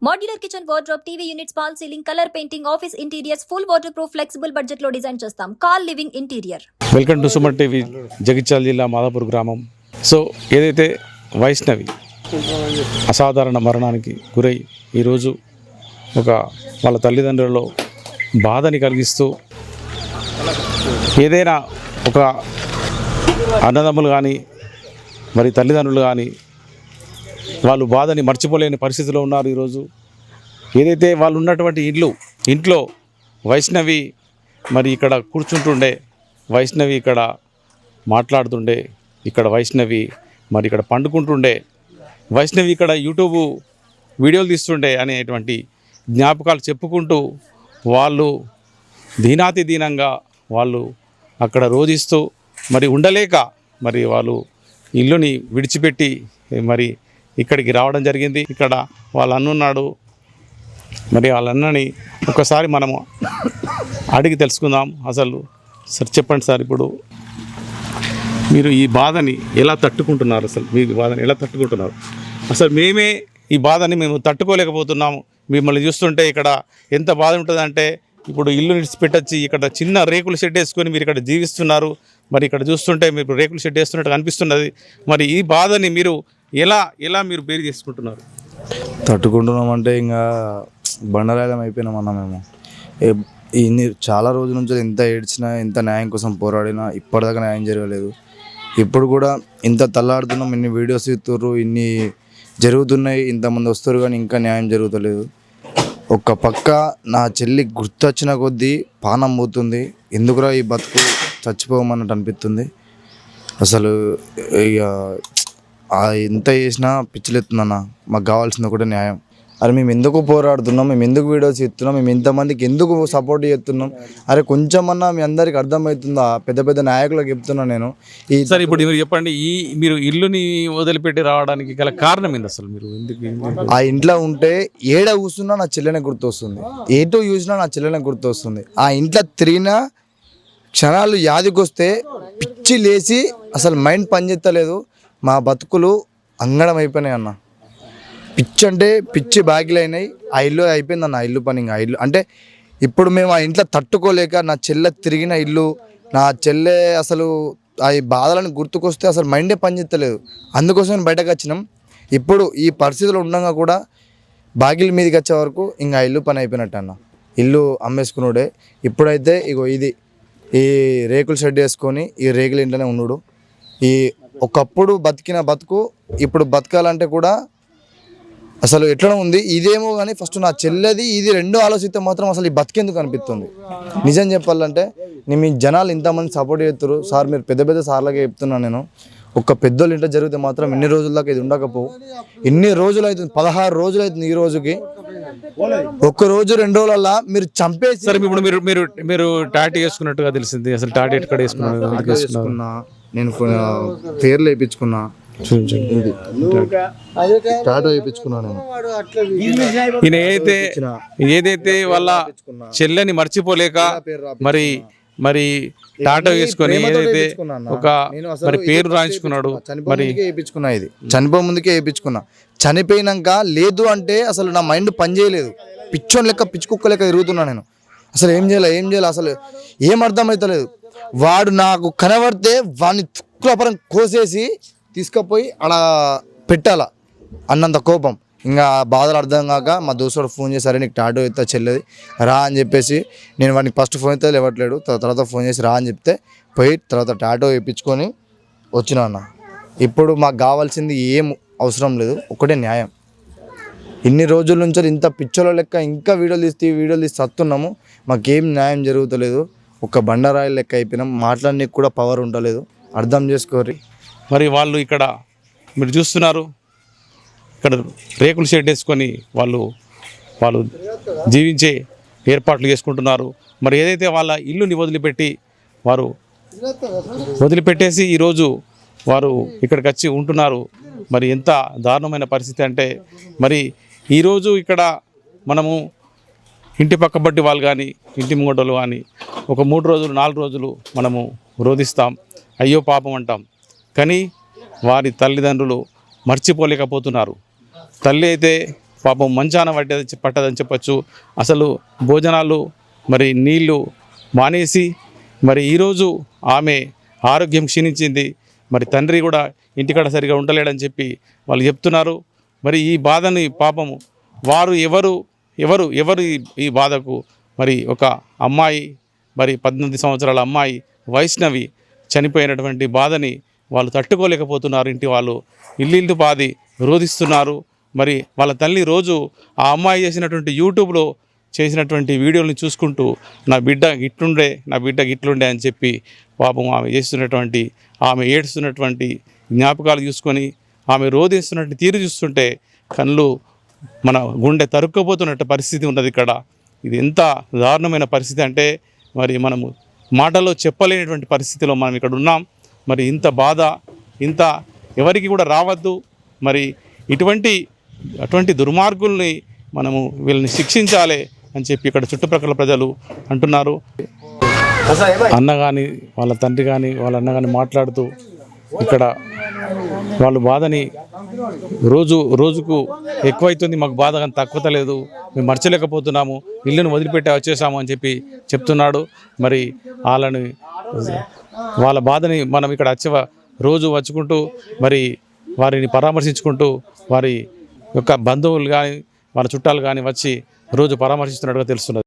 Modular kitchen wardrobe, TV units, fall ceiling, color painting, office interiors, full waterproof, flexible budget లో design చేస్తాం. Call living interior. Welcome to Suman TV. Jagtial జిల్లా మాదాపూర్ గ్రామం. So ఏదైతే వైష్ణవి అసాధారణ మరణానికి గురై ఈరోజు ఒక వాళ్ళ తల్లిదండ్రులలో బాధని కలిగిస్తూ ఏదైనా ఒక అన్నదమ్ములు కానీ మరి తల్లిదండ్రులు కానీ వాళ్ళు బాధని మర్చిపోలేని పరిస్థితిలో ఉన్నారు. ఈరోజు ఏదైతే వాళ్ళు ఉన్నటువంటి ఇంట్లో వైష్ణవి మరి ఇక్కడ కూర్చుంటుండే, వైష్ణవి ఇక్కడ మాట్లాడుతుండే, ఇక్కడ వైష్ణవి మరి ఇక్కడ పండుకుంటుండే, వైష్ణవి ఇక్కడ యూట్యూబ్ వీడియోలు తీస్తుండే అనేటువంటి జ్ఞాపకాలు చెప్పుకుంటూ వాళ్ళు దీనాతి దీనంగా వాళ్ళు అక్కడ రోధిస్తూ మరి ఉండలేక మరి వాళ్ళు ఇల్లుని విడిచిపెట్టి మరి ఇక్కడికి రావడం జరిగింది. ఇక్కడ వాళ్ళ అన్నున్నాడు. మరి వాళ్ళ అన్నని ఒకసారి మనము అడిగి తెలుసుకుందాం. అసలు సార్ చెప్పండి సార్, ఇప్పుడు మీరు ఈ బాధని ఎలా తట్టుకుంటున్నారు? అసలు మీ బాధని ఎలా తట్టుకుంటున్నారు? అసలు మేమే ఈ బాధని మేము తట్టుకోలేకపోతున్నాము. మిమ్మల్ని చూస్తుంటే ఇక్కడ ఎంత బాధ ఉంటుందంటే, ఇప్పుడు ఇల్లు విడిచిపెట్టొచ్చి ఇక్కడ చిన్న రేకుల షెడ్ వేసుకొని మీరు ఇక్కడ జీవిస్తున్నారు. మరి ఇక్కడ చూస్తుంటే మీరు రేకుల షెడ్ వేస్తున్నట్టు కనిపిస్తున్నది. మరి ఈ బాధని మీరు ఎలా మీరు బేరు చేసుకుంటున్నారు? తట్టుకుంటున్నామంటే ఇంకా బండరాయలం అయిపోయినామన్నా మేము. ఇన్ని చాలా రోజుల నుంచి ఎంత ఏడ్చినా, ఎంత న్యాయం కోసం పోరాడినా ఇప్పటిదాకా న్యాయం జరగలేదు. ఇప్పుడు కూడా ఇంత తల్లాడుతున్నాం, ఇన్ని వీడియోస్ ఇస్తుర్రు, ఇన్ని జరుగుతున్నాయి, ఇంతమంది వస్తారు, కానీ ఇంకా న్యాయం జరుగుతలేదు. ఒక పక్క నా చెల్లి గుర్తొచ్చిన కొద్దీ పానం పోతుంది. ఎందుకురా ఈ బతుకు, చచ్చిపోమన్నట్టు అనిపిస్తుంది. అసలు ఇక ఎంత చేసినా పిచ్చిలెత్తుందన్న. మాకు కావాల్సింది ఒకటే న్యాయం. అరే మేము ఎందుకు పోరాడుతున్నాం, మేము ఎందుకు వీడియోస్ ఇస్తున్నాం, మేము ఇంతమందికి ఎందుకు సపోర్ట్ చేస్తున్నాం, అరే కొంచెమన్నా మీ అందరికి అర్థమవుతుందా? పెద్ద పెద్ద నాయకులకు చెప్తున్నా నేను. సార్ ఇప్పుడు మీరు చెప్పండి, మీరు ఇల్లుని వదిలిపెట్టి రావడానికి గల కారణం ఏంది? అసలు మీరు ఎందుకు ఆ ఇంట్లో ఉంటే ఏడ కూర్చున్నా నా చెల్లెనే గుర్తొస్తుంది, ఏటో చూసినా నా చెల్లెనే గుర్తొస్తుంది. ఆ ఇంట్లో తిరిగిన క్షణాలు యాదికొస్తే పిచ్చి లేచి అసలు మైండ్ పనిచేస్తలేదు. మా బతుకులు అంగడం అయిపోయినాయి అన్న. పిచ్చి అంటే పిచ్చి బ్యాగులు అయినాయి. ఆ ఇల్లు అయిపోయింది అన్న, ఇల్లు పని. ఆ ఇల్లు అంటే ఇప్పుడు మేము ఆ ఇంట్లో తట్టుకోలేక, నా చెల్లె తిరిగిన ఇల్లు, నా చెల్లె అసలు ఆ బాధలను గుర్తుకొస్తే అసలు మైండే పనిచేస్తలేదు. అందుకోసం బయటకు వచ్చినాం. ఇప్పుడు ఈ పరిస్థితులు ఉండగా కూడా బాగిల మీదకి వచ్చే వరకు ఇంకా ఇల్లు పని అయిపోయినట్టు అన్న. ఇల్లు అమ్మేసుకున్నాడే. ఇప్పుడైతే ఇగో ఈ రేకుల షెడ్ వేసుకొని ఈ రేకుల ఇంట్లోనే ఉన్నాడు. ఈ ఒకప్పుడు బతికిన బతుకు ఇప్పుడు బతకాలంటే కూడా అసలు ఎట్లా ఉంది ఇదేమో. కానీ ఫస్ట్ నా చెల్లెది ఇది రెండు ఆలోచిస్తే మాత్రం అసలు ఈ బతికేందుకు అనిపిస్తుంది. నిజం చెప్పాలంటే మీ జనాలు ఇంతమంది సపోర్ట్ చేస్తారు సార్. మీరు పెద్ద పెద్ద సార్లకే చెప్తున్నాను నేను. ఒక పెద్దోళ్ళు ఇంట్లో జరిగితే మాత్రం ఇన్ని రోజుల దాకా ఇది ఉండకపోవు. ఇన్ని రోజులు అవుతుంది, 16 రోజులు అవుతుంది ఈ రోజుకి. ఒక్క రోజు 2 రోజులల్లా మీరు చంపేసి. సరే ఇప్పుడు మీరు టాటూ వేసుకున్నట్టుగా తెలిసింది. అసలు టాటూ ఎక్కడ వేసుకున్నా? నేను పేర్లు వేయించుకున్నా, టాటూ వేయించుకున్నా నేను. ఈయన ఏదైతే వాళ్ళ చెల్లెని మర్చిపోలేక మరి టాటూ వేసుకొని ఏదైతే ఒక మరి పేరు రాయించుకున్నాడు. మరి వేయించుకున్నా, ఇది చనిపోయే ముందుకే వేయించుకున్నా. చనిపోయినాక లేదు అంటే అసలు నా మైండ్ పనిచేయలేదు. పిచ్చోని లెక్క, పిచ్చి కుక్క లెక్క తిరుగుతున్నా నేను. అసలు ఏం చేయాలి అసలు ఏం అర్థమవుతలేదు. వాడు నాకు కనబడితే వాడిని తుక్కులపరం కోసేసి తీసుకుపోయి అలా పెట్టాల అన్నంత కోపం. ఇంకా బాధలు అర్థం కాక మా దోస్తుడు ఫోన్ చేసి, సరే నీకు టాటూ అయితే చెల్లెది రా అని చెప్పేసి, నేను వాడికి ఫస్ట్ ఫోన్ అయితే ఇవ్వట్లేడు, తర్వాత ఫోన్ చేసి రా అని చెప్తే పోయి తర్వాత టాటూ వేయించుకొని వచ్చినా అన్న. ఇప్పుడు మాకు కావాల్సింది ఏం అవసరం లేదు, ఒకటే న్యాయం. ఇన్ని రోజుల నుంచి ఇంత పిచ్చోళ్ళ లెక్క ఇంకా వీడియోలు తీసి సత్తున్నాము. మాకేం న్యాయం జరుగుతలేదు. ఒక బండరాయి లెక్క అయిపోయినాం. మాట్లాడడానికి కూడా పవర్ ఉండలేదు. అర్థం చేసుకోరి. మరి వాళ్ళు ఇక్కడ మీరు చూస్తున్నారు, ఇక్కడ రేకుల షెడ్ వేసుకొని వాళ్ళు జీవించే ఏర్పాట్లు చేసుకుంటున్నారు. మరి ఏదైతే వాళ్ళ ఇల్లుని వదిలిపెట్టేసి ఈరోజు వారు ఇక్కడికి వచ్చి ఉంటున్నారు. మరి ఎంత దారుణమైన పరిస్థితి అంటే, మరి ఈరోజు ఇక్కడ మనము ఇంటి పక్క బట్టి వాళ్ళు కానీ ఇంటి ముంగటోళ్ళు కానీ ఒక 3 రోజులు 4 రోజులు మనము రోధిస్తాం, అయ్యో పాపం అంటాం. కానీ వారి తల్లిదండ్రులు మర్చిపోలేకపోతున్నారు. తల్లి అయితే పాపం మంచాన పట్టదని చెప్పచ్చు. అసలు భోజనాలు మరి నీళ్లు మానేసి మరి ఈరోజు ఆమె ఆరోగ్యం క్షీణించింది. మరి తండ్రి కూడా ఇంటికాడ సరిగా ఉండలేడని చెప్పి వాళ్ళు చెప్తున్నారు. మరి ఈ బాధని పాపము వారు ఎవరు ఈ బాధకు మరి ఒక అమ్మాయి మరి 18 సంవత్సరాల అమ్మాయి వైష్ణవి చనిపోయినటువంటి బాధని వాళ్ళు తట్టుకోలేకపోతున్నారు. ఇంటి వాళ్ళు ఇల్లు పాది రోధిస్తున్నారు. మరి వాళ్ళ తల్లి రోజు ఆ అమ్మాయి చేసినటువంటి యూట్యూబ్లో చేసినటువంటి వీడియోలను చూసుకుంటూ నా బిడ్డ గిట్లుండే అని చెప్పి పాపం ఆమె చేస్తున్నటువంటి ఆమె ఏడుస్తున్నటువంటి జ్ఞాపకాలు చూసుకొని ఆమె రోధిస్తున్నటువంటి తీరు చూస్తుంటే కళ్ళు మన గుండె తరుక్కుపోతున్నట్టు పరిస్థితి ఉన్నది ఇక్కడ. ఇది ఎంత దారుణమైన పరిస్థితి అంటే మరి మనము మాటల్లో చెప్పలేనటువంటి పరిస్థితిలో మనం ఇక్కడ ఉన్నాం. మరి ఇంత బాధ ఇంత ఎవరికి కూడా రావద్దు. మరి అటువంటి దుర్మార్గుల్ని మనము వీళ్ళని శిక్షించాలి అని చెప్పి ఇక్కడ చుట్టుప్రక్కల ప్రజలు అంటున్నారు. అన్న కానీ వాళ్ళ తండ్రి కానీ వాళ్ళ అన్న కానీ మాట్లాడుతూ ఇక్కడ వాళ్ళ బాధని రోజుకు ఎక్కువైతుంది, మాకు బాధ కానీ తక్కువలేదు, మేము మర్చలేకపోతున్నాము, ఇల్లును వదిలిపెట్టి వచ్చేసాము అని చెప్పి చెప్తున్నాడు. మరి వాళ్ళ బాధని మనం ఇక్కడ రోజు వచ్చుకుంటూ మరి వారిని పరామర్శించుకుంటూ వారి యొక్క బంధువులు కానీ వాళ్ళ చుట్టాలు కానీ వచ్చి రోజు పరామర్శిస్తున్నట్టుగా తెలుస్తున్నది.